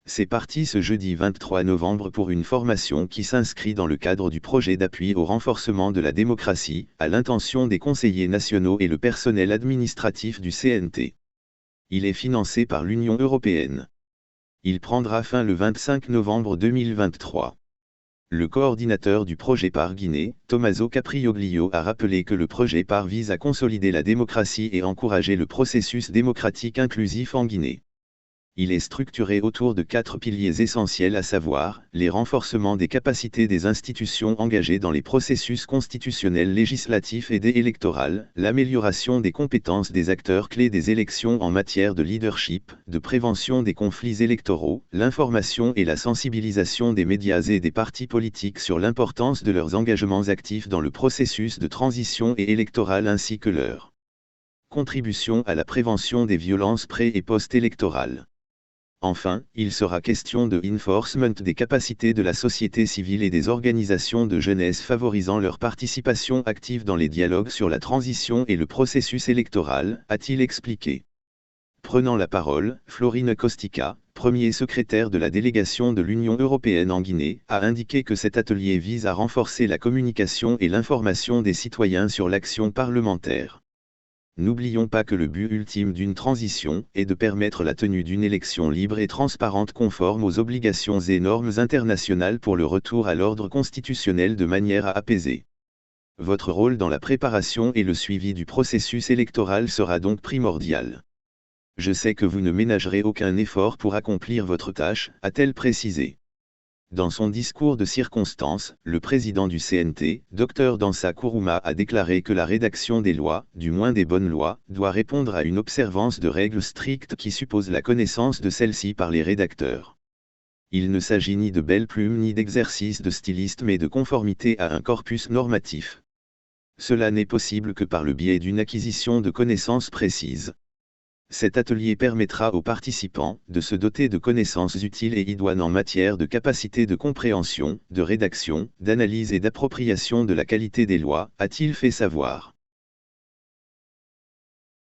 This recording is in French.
C'est parti ce jeudi 23 novembre pour une formation qui s'inscrit dans le cadre du projet d'appui au renforcement de la démocratie, à l'intention des conseillers nationaux et le personnel administratif du CNT. Il est financé par l'Union européenne. Il prendra fin le 25 novembre 2023. Le coordinateur du projet PAR Guinée, Tommaso Caprioglio, a rappelé que le projet PAR vise à consolider la démocratie et encourager le processus démocratique inclusif en Guinée. Il est structuré autour de 4 piliers essentiels, à savoir, les renforcements des capacités des institutions engagées dans les processus constitutionnels, législatifs et électoraux, l'amélioration des compétences des acteurs clés des élections en matière de leadership, de prévention des conflits électoraux, l'information et la sensibilisation des médias et des partis politiques sur l'importance de leurs engagements actifs dans le processus de transition et électoral ainsi que leur contribution à la prévention des violences pré- et post-électorales. Enfin, il sera question de renforcement des capacités de la société civile et des organisations de jeunesse favorisant leur participation active dans les dialogues sur la transition et le processus électoral, a-t-il expliqué. Prenant la parole, Florine Costica, premier secrétaire de la délégation de l'Union européenne en Guinée, a indiqué que cet atelier vise à renforcer la communication et l'information des citoyens sur l'action parlementaire. N'oublions pas que le but ultime d'une transition est de permettre la tenue d'une élection libre et transparente conforme aux obligations et normes internationales pour le retour à l'ordre constitutionnel de manière à apaiser. Votre rôle dans la préparation et le suivi du processus électoral sera donc primordial. Je sais que vous ne ménagerez aucun effort pour accomplir votre tâche, a-t-elle précisé. Dans son discours de circonstance, le président du CNT, Dr Dansa Kourouma, a déclaré que la rédaction des lois, du moins des bonnes lois, doit répondre à une observance de règles strictes qui suppose la connaissance de celles-ci par les rédacteurs. Il ne s'agit ni de belles plumes ni d'exercice de styliste mais de conformité à un corpus normatif. Cela n'est possible que par le biais d'une acquisition de connaissances précises. Cet atelier permettra aux participants de se doter de connaissances utiles et idoines en matière de capacité de compréhension, de rédaction, d'analyse et d'appropriation de la qualité des lois, a-t-il fait savoir.